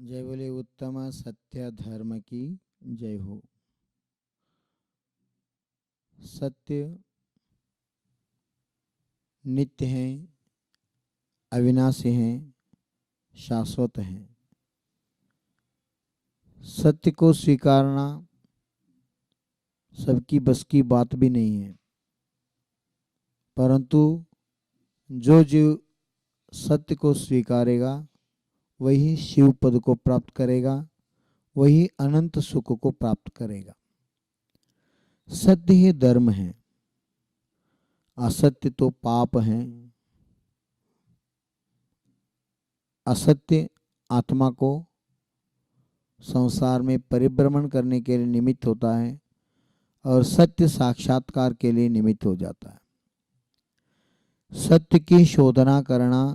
जय बोले उत्तम सत्य धर्म की जय हो। सत्य नित्य हैं, अविनाशी हैं, शाश्वत हैं। सत्य को स्वीकारना सबकी बस की बात भी नहीं है, परंतु जो जीव सत्य को स्वीकारेगा वही शिव पद को प्राप्त करेगा, वही अनंत सुख को प्राप्त करेगा। सत्य ही धर्म है, असत्य तो पाप है। असत्य आत्मा को संसार में परिभ्रमण करने के लिए निमित्त होता है और सत्य साक्षात्कार के लिए निमित्त हो जाता है। सत्य की शोधना करना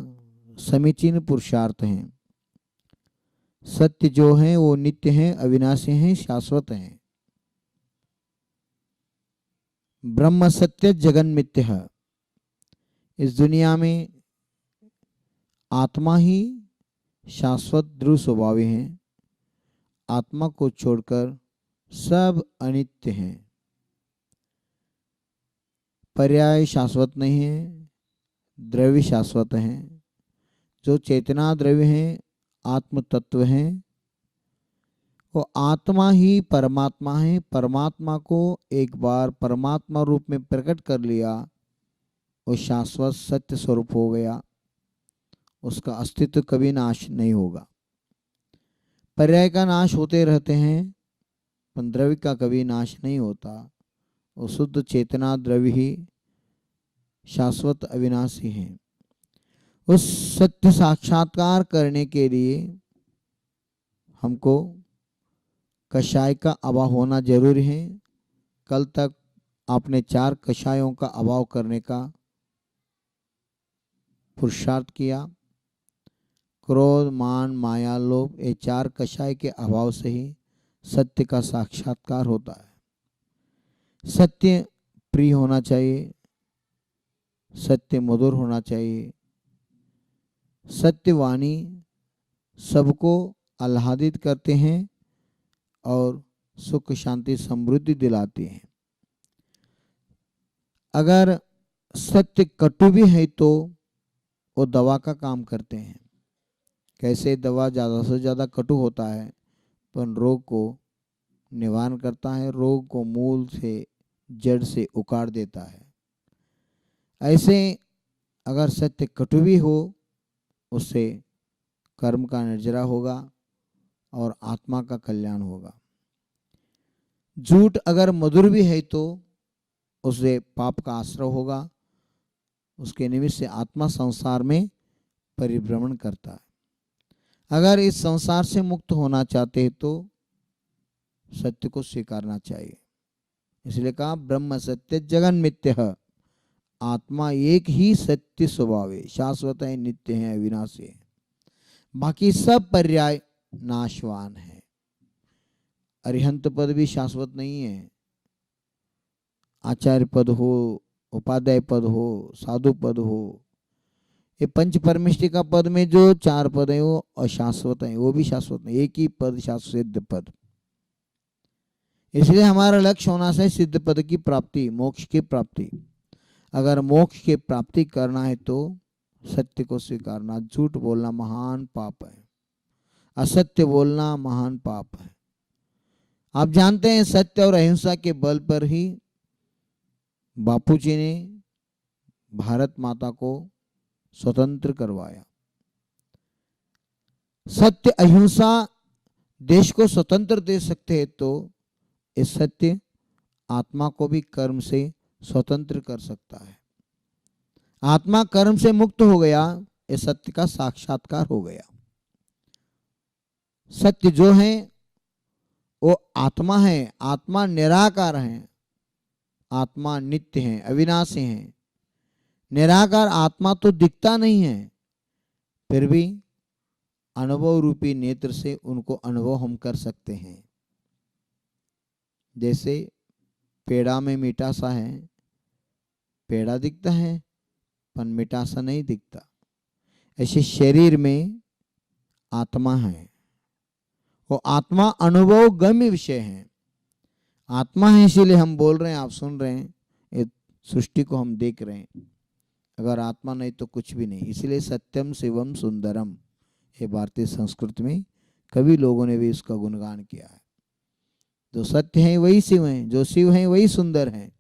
समीचीन पुरुषार्थ है। सत्य जो है वो नित्य है, अविनाशी है, शाश्वत है। ब्रह्म सत्य जगन मिथ्य है। इस दुनिया में आत्मा ही शाश्वत दृढ़ स्वभावी है। आत्मा को छोड़कर सब अनित्य हैं। पर्याय शाश्वत नहीं है, द्रव्य शाश्वत है। जो चेतना द्रव्य है, आत्म तत्व है, वो आत्मा ही परमात्मा है। परमात्मा को एक बार परमात्मा रूप में प्रकट कर लिया, वो शाश्वत सत्य स्वरूप हो गया। उसका अस्तित्व कभी नाश नहीं होगा। पर्याय का नाश होते रहते हैं, पर द्रव्य का कभी नाश नहीं होता। वो शुद्ध चेतना द्रव्य ही शाश्वत अविनाशी है। उस सत्य साक्षात्कार करने के लिए हमको कषाय का अभाव होना जरूरी है। कल तक आपने 4 कषायों का अभाव करने का पुरुषार्थ किया। क्रोध, मान, माया, लोभ, ये 4 कषाय के अभाव से ही सत्य का साक्षात्कार होता है। सत्य प्रिय होना चाहिए, सत्य मधुर होना चाहिए। सत्यवाणी सबको आह्लादित करते हैं और सुख शांति समृद्धि दिलाती हैं। अगर सत्य कटु भी है तो वो दवा का काम करते हैं। कैसे दवा ज़्यादा से ज़्यादा कटु होता है पर रोग को निवारण करता है, रोग को मूल से जड़ से उखाड़ देता है। ऐसे अगर सत्य कटु भी हो, उससे कर्म का निर्जरा होगा और आत्मा का कल्याण होगा। झूठ अगर मधुर भी है तो उससे पाप का आश्रय होगा। उसके निमित्त से आत्मा संसार में परिभ्रमण करता है। अगर इस संसार से मुक्त होना चाहते हैं तो सत्य को स्वीकारना चाहिए। इसलिए कहा ब्रह्म सत्य जगन मिथ्य है। आत्मा एक ही सत्य स्वभाव है, शाश्वत है, नित्य है, अविनाशी है। बाकी सब पर्याय नाशवान है। अरिहंत पद भी शाश्वत नहीं है। आचार्य पद हो, उपाध्याय पद हो, साधु पद हो, ये पंच परमेष्टि का पद में जो 4 पद है वो अशाश्वत है, वो भी शाश्वत नहीं। एक ही पद शाश्वत पद। इसलिए हमारा लक्ष्य होना चाहिए सिद्ध पद की प्राप्ति, मोक्ष की प्राप्ति। अगर मोक्ष की प्राप्ति करना है तो सत्य को स्वीकारना। झूठ बोलना महान पाप है, असत्य बोलना महान पाप है। आप जानते हैं सत्य और अहिंसा के बल पर ही बापूजी ने भारत माता को स्वतंत्र करवाया। सत्य अहिंसा देश को स्वतंत्र दे सकते हैं तो इस सत्य आत्मा को भी कर्म से स्वतंत्र कर सकता है। आत्मा कर्म से मुक्त हो गया, इस सत्य का साक्षात्कार हो गया। सत्य जो है वो आत्मा है, आत्मा निराकार है, आत्मा नित्य है, अविनाशी है। निराकार आत्मा तो दिखता नहीं है, फिर भी अनुभव रूपी नेत्र से उनको अनुभव हम कर सकते हैं। जैसे पेड़ा में मीठा सा है, पेड़ा दिखता है पर मीठा सा नहीं दिखता। ऐसे शरीर में आत्मा है, वो आत्मा अनुभव गम्य विषय है। आत्मा है इसीलिए हम बोल रहे हैं, आप सुन रहे हैं, ये सृष्टि को हम देख रहे हैं। अगर आत्मा नहीं तो कुछ भी नहीं। इसलिए सत्यम शिवम सुंदरम, ये भारतीय संस्कृति में कवि लोगों ने भी इसका गुणगान किया है। जो सत्य है वही शिव है, जो शिव है वही सुंदर है।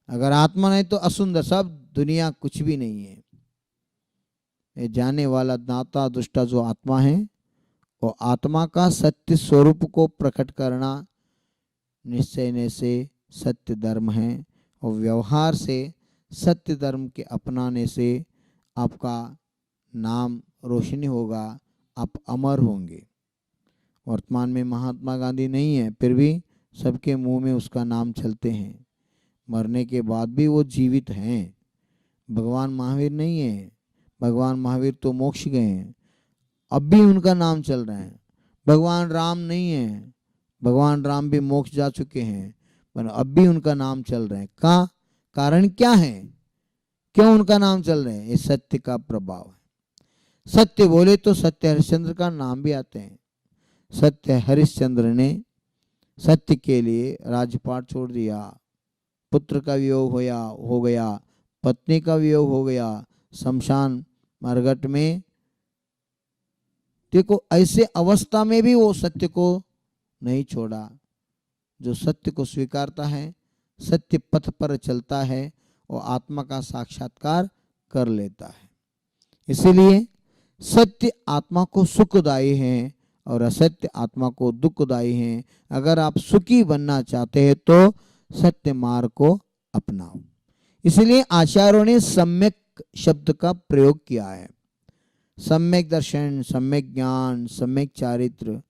अगर आत्मा नहीं तो असुंदर, सब दुनिया कुछ भी नहीं है। ये जाने वाला दाता दुष्टा जो आत्मा है, वो आत्मा का सत्य स्वरूप को प्रकट करना निश्चय से सत्य धर्म है। और व्यवहार से सत्य धर्म के अपनाने से आपका नाम रोशनी होगा, आप अमर होंगे। वर्तमान में महात्मा गांधी नहीं है, फिर भी सबके मुंह में उसका नाम चलते हैं। मरने के बाद भी वो जीवित हैं। भगवान महावीर नहीं है, भगवान महावीर तो मोक्ष गए हैं, अब भी उनका नाम चल रहा है। भगवान राम नहीं है, भगवान राम भी मोक्ष जा चुके हैं, पर अब भी उनका नाम चल रहा है। का कारण क्या है, क्यों उनका नाम चल रहे हैं? ये सत्य का प्रभाव है। सत्य बोले तो सत्य हरिश्चंद्र का नाम भी आते हैं। सत्य हरिश्चंद्र ने सत्य के लिए राजपाट छोड़ दिया, पुत्र का वियोग हो गया, पत्नी का वियोग हो गया, शमशान मरघट में। देखो ऐसे अवस्था में भी वो सत्य को नहीं छोड़ा। जो सत्य को स्वीकारता है, सत्य पथ पर चलता है, वो आत्मा का साक्षात्कार कर लेता है। इसीलिए सत्य आत्मा को सुखदायी है और असत्य आत्मा को दुखदायी है। अगर आप सुखी बनना चाहते हैं तो सत्य मार्ग को अपनाओ। इसलिए आचार्यों ने सम्यक शब्द का प्रयोग किया है। सम्यक दर्शन, सम्यक ज्ञान, सम्यक चारित्र।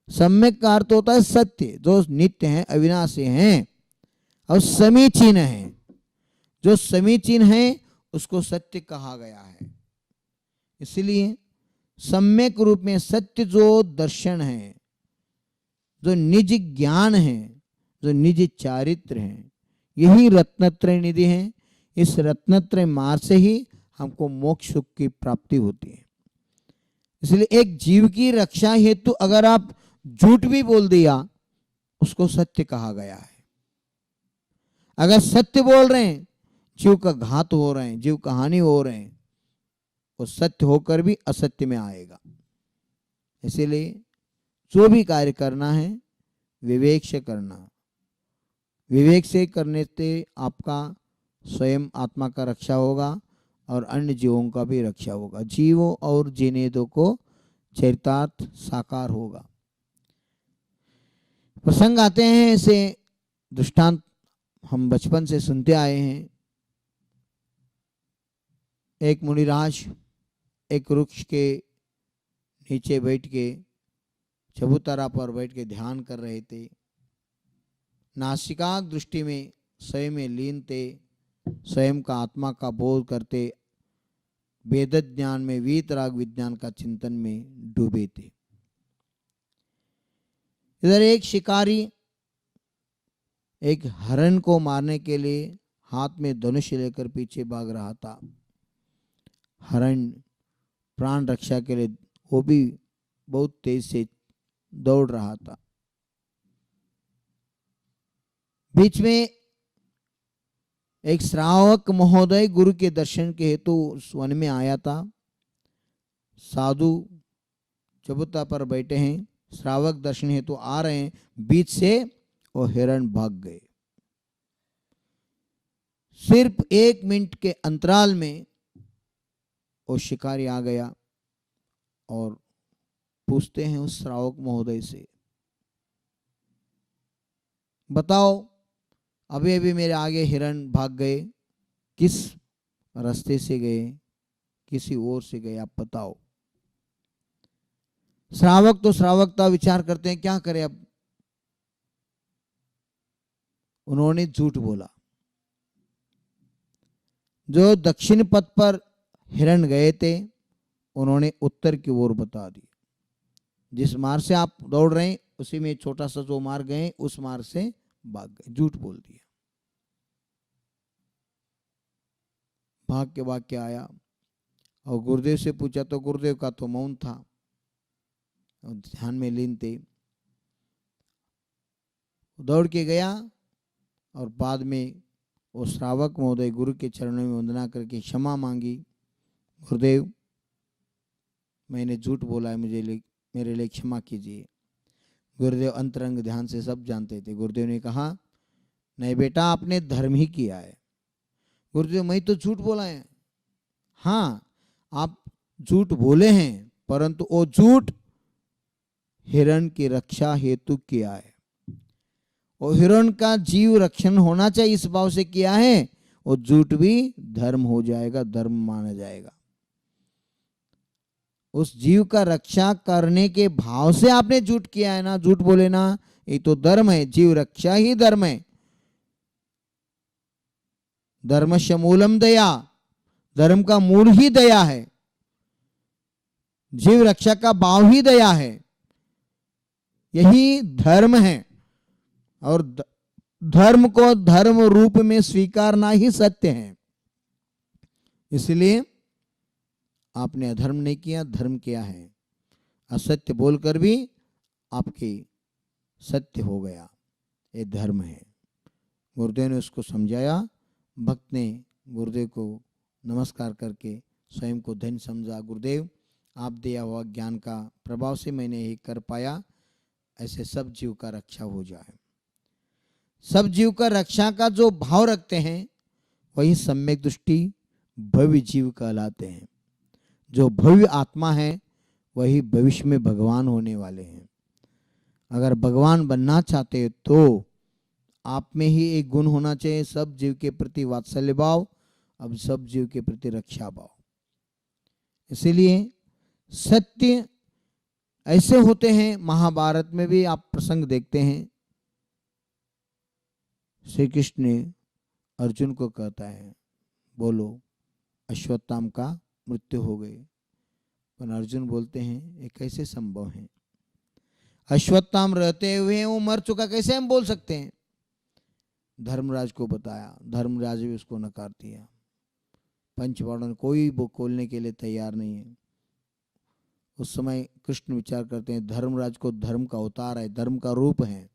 सम्यक का अर्थ होता है सत्य, जो नित्य है, अविनाशी है और समीचीन है। जो समीचीन है उसको सत्य कहा गया है। इसलिए सम्यक रूप में सत्य जो दर्शन है, जो निज ज्ञान है, जो निज चारित्र है, यही रत्नत्रय निधि है। इस रत्नत्रय मार्ग से ही हमको मोक्ष सुख की प्राप्ति होती है। इसलिए एक जीव की रक्षा हेतु अगर आप झूठ भी बोल दिया, उसको सत्य कहा गया है। अगर सत्य बोल रहे हैं, जीव का घात हो रहे हैं, जीव का हानि हो रहे हैं, वो सत्य होकर भी असत्य में आएगा। इसीलिए जो भी कार्य करना है विवेक से करना। विवेक से करने से आपका स्वयं आत्मा का रक्षा होगा और अन्य जीवों का भी रक्षा होगा। जीवों और जिनेदों को चरितार्थ साकार होगा। प्रसंग आते हैं ऐसे, दृष्टांत हम बचपन से सुनते आए हैं। एक मुनिराज एक वृक्ष के नीचे बैठ के, चबूतरा पर बैठ के ध्यान कर रहे थे। नासिका दृष्टि में स्वयं में लीन थे, स्वयं का आत्मा का बोध करते, वेद ज्ञान में, वीतराग विज्ञान का चिंतन में डूबे थे। इधर एक शिकारी एक हरण को मारने के लिए हाथ में धनुष लेकर पीछे भाग रहा था। हरण प्राण रक्षा के लिए वो भी बहुत तेज से दौड़ रहा था। बीच में एक श्रावक महोदय गुरु के दर्शन के हेतु उस वन में आया था। साधु चबूतरा पर बैठे हैं, श्रावक दर्शन हेतु आ रहे हैं, बीच से वो हिरण भाग गए। सिर्फ 1 मिनट के अंतराल में वो शिकारी आ गया और पूछते हैं उस श्रावक महोदय से, बताओ अभी अभी मेरे आगे हिरण भाग गए, किस रास्ते से गए, किसी और से गए, आप बताओ। श्रावक तो श्रावकता विचार करते हैं, क्या करें अब। उन्होंने झूठ बोला। जो दक्षिण पथ पर हिरण गए थे उन्होंने उत्तर की ओर बता दी। जिस मार्ग से आप दौड़ रहे हैं उसी में छोटा सा जो मार्ग गए उस मार्ग से भाग गए, झूठ बोल दिया। भाग के आया और गुरुदेव से पूछा तो गुरुदेव का तो मौन था। ध्यान में लीन थे। दौड़ के गया और बाद में वो श्रावक महोदय गुरु के चरणों में वंदना करके क्षमा मांगी। गुरुदेव, मैंने झूठ बोला है, मेरे लिए क्षमा कीजिए। गुरुदेव अंतरंग ध्यान से सब जानते थे। गुरुदेव ने कहा, नहीं बेटा, आपने धर्म ही किया है। गुरुदेव, मैं तो झूठ बोला है। हाँ, आप झूठ बोले हैं, परंतु वो झूठ हिरण की रक्षा हेतु किया है। वो हिरण का जीव रक्षण होना चाहिए, इस भाव से किया है। वो झूठ भी धर्म हो जाएगा, धर्म माना जाएगा। उस जीव का रक्षा करने के भाव से आपने झूठ किया है ना, झूठ बोले ना, ये तो धर्म है। जीव रक्षा ही धर्म है। धर्मस्य मूलम दया, धर्म का मूल ही दया है। जीव रक्षा का भाव ही दया है। यही धर्म है। और धर्म को धर्म रूप में स्वीकारना ही सत्य है। इसलिए आपने अधर्म नहीं किया, धर्म किया है। असत्य बोलकर भी आपके सत्य हो गया, ये धर्म है। गुरुदेव ने उसको समझाया। भक्त ने गुरुदेव को नमस्कार करके स्वयं को धन्य समझा। गुरुदेव, आप दिया हुआ ज्ञान का प्रभाव से मैंने ये कर पाया। ऐसे सब जीव का रक्षा हो जाए। सब जीव का रक्षा का जो भाव रखते हैं वही सम्यक दृष्टि भव्य जीव कहलाते हैं। जो भव्य आत्मा है वही भविष्य में भगवान होने वाले हैं। अगर भगवान बनना चाहते हो तो आप में ही एक गुण होना चाहिए, सब जीव के प्रति वात्सल्य भाव, अब सब जीव के प्रति रक्षा भाव। इसीलिए सत्य ऐसे होते हैं। महाभारत में भी आप प्रसंग देखते हैं। श्री कृष्ण ने अर्जुन को कहता है, बोलो अश्वत्थामा का मृत्यु हो गई। पर अर्जुन बोलते हैं, ये कैसे संभव है? अश्वत्थामा रहते हुए वो मर चुका, कैसे हम बोल सकते हैं? धर्मराज को बताया, धर्मराज भी उसको नकार दिया। पंचपांडव कोई वो खोलने के लिए तैयार नहीं है। उस समय कृष्ण विचार करते हैं, धर्मराज को धर्म का अवतार है, धर्म का रूप है।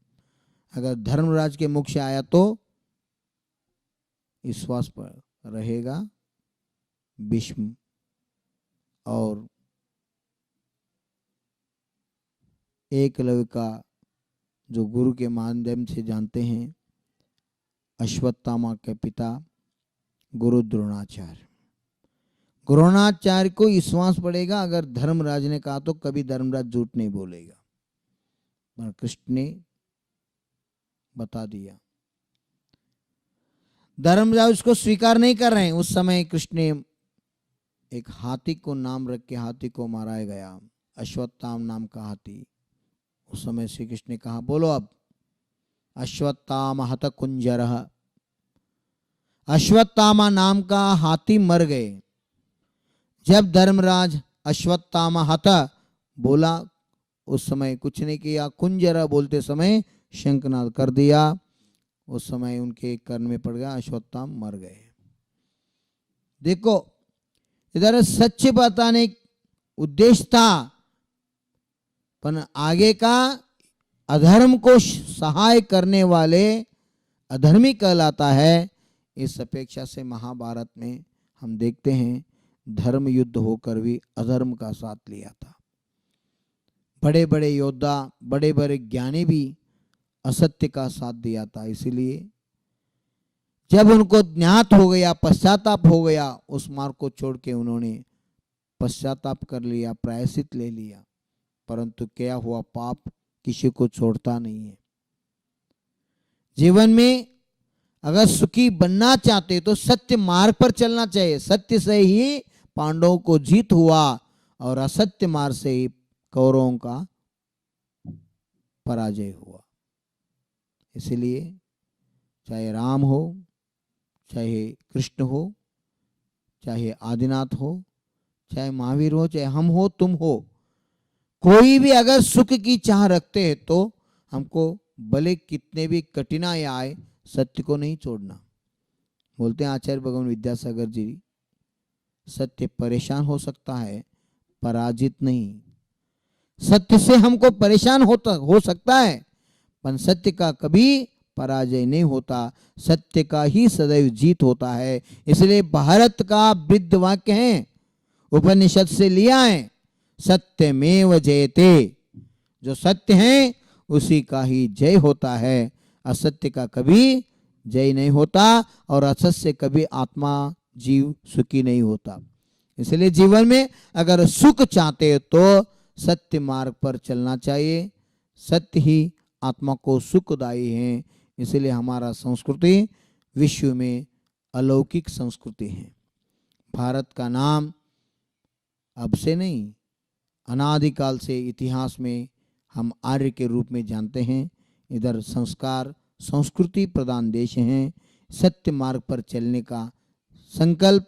अगर धर्मराज के मुख से आया तो विश्वास पर रहेगा भीष्म और एकलव्य का जो गुरु के माध्यम से जानते हैं, अश्वत्थामा के पिता गुरु द्रोणाचार्य। द्रोणाचार्य को विश्वास पड़ेगा। अगर धर्मराज ने कहा तो कभी धर्मराज झूठ नहीं बोलेगा। पर कृष्ण ने बता दिया। धर्मराज उसको स्वीकार नहीं कर रहे हैं। उस समय कृष्ण ने एक हाथी को नाम रख के हाथी को मारा गया, अश्वत्थामा नाम का हाथी। उस समय श्री कृष्ण ने कहा, बोलो अब, अश्वत्थामा हत कुंजरः। अश्वत्थामा नाम का हाथी मर गए। जब धर्मराज अश्वत्थामा हत बोला, उस समय कुछ नहीं किया। कुंजर बोलते समय शंखनाद कर दिया। उस समय उनके कर्म में पड़ गया, अश्वत्थामा मर गए। देखो, इधर सच्चे बताने उद्देश्य था, पर आगे का अधर्म को सहाय करने वाले अधर्मी कहलाता है। इस अपेक्षा से महाभारत में हम देखते हैं धर्म युद्ध होकर भी अधर्म का साथ लिया था। बड़े बड़े योद्धा, बड़े बड़े ज्ञानी भी असत्य का साथ दिया था। इसलिए जब उनको ज्ञात हो गया, पश्चाताप हो गया, उस मार्ग को छोड़ के उन्होंने पश्चाताप कर लिया, प्रायश्चित ले लिया। परंतु क्या हुआ, पाप किसी को छोड़ता नहीं है। जीवन में अगर सुखी बनना चाहते तो सत्य मार्ग पर चलना चाहिए। सत्य से ही पांडवों को जीत हुआ और असत्य मार्ग से ही कौरवों का पराजय हुआ। इसलिए चाहे राम हो, चाहे कृष्ण हो, चाहे आदिनाथ हो, चाहे महावीर हो, चाहे हम हो, तुम हो, कोई भी अगर सुख की चाह रखते हैं तो हमको भले कितने भी कठिनाई आए, सत्य को नहीं छोड़ना। बोलते हैं आचार्य भगवान विद्यासागर जी, सत्य परेशान हो सकता है, पराजित नहीं। सत्य से हमको परेशान हो सकता है, पर सत्य का कभी पराजय नहीं होता, सत्य का ही सदैव जीत होता है। इसलिए भारत का वृद्ध वाक्य है, उपनिषद से लिया है, सत्यमेव जयते। जो सत्य है उसी का ही जय होता है, असत्य का कभी जय नहीं होता, और असत्य से कभी आत्मा जीव सुखी नहीं होता। इसलिए जीवन में अगर सुख चाहते हो तो सत्य मार्ग पर चलना चाहिए। सत्य ही आत्मा को सुखदायी है। इसलिए हमारा संस्कृति विश्व में अलौकिक संस्कृति है। भारत का नाम अब से नहीं, अनादिकाल से इतिहास में हम आर्य के रूप में जानते हैं। इधर संस्कार संस्कृति प्रधान देश हैं। सत्य मार्ग पर चलने का संकल्प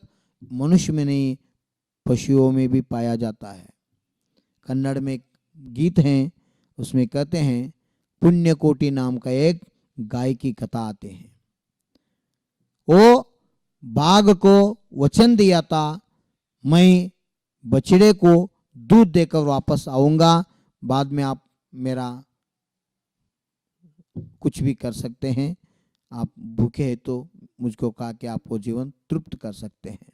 मनुष्य में नहीं, पशुओं में भी पाया जाता है। कन्नड़ में गीत हैं, उसमें कहते हैं, पुण्यकोटि नाम का एक गाय की कथा आते हैं। वो बाघ को वचन दिया था, मैं बछड़े को दूध देकर वापस आऊंगा, बाद में आप मेरा कुछ भी कर सकते हैं, आप भूखे हैं तो मुझको कहा कि आपको जीवन तृप्त कर सकते हैं।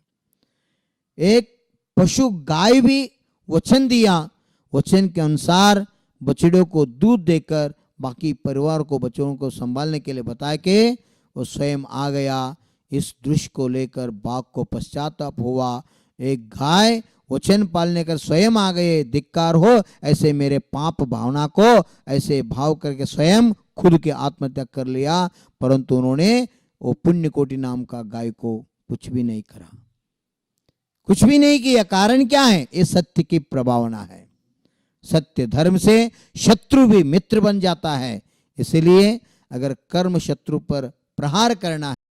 एक पशु गाय भी वचन दिया, वचन के अनुसार बछड़ों को दूध देकर बाकी परिवार को, बच्चों को संभालने के लिए बताया कि वो स्वयं आ गया। इस दृश्य को लेकर बाघ को पश्चाताप हुआ, एक गाय वचन पालने कर स्वयं आ गए, धिक्कार हो ऐसे मेरे पाप भावना को, ऐसे भाव करके स्वयं खुद के आत्महत्या कर लिया। परंतु उन्होंने वो पुण्यकोटि नाम का गाय को कुछ भी नहीं करा, कुछ भी नहीं किया। कारण क्या है? ये सत्य की प्रभावना है। सत्य धर्म से शत्रु भी मित्र बन जाता है। इसलिए अगर कर्म शत्रु पर प्रहार करना है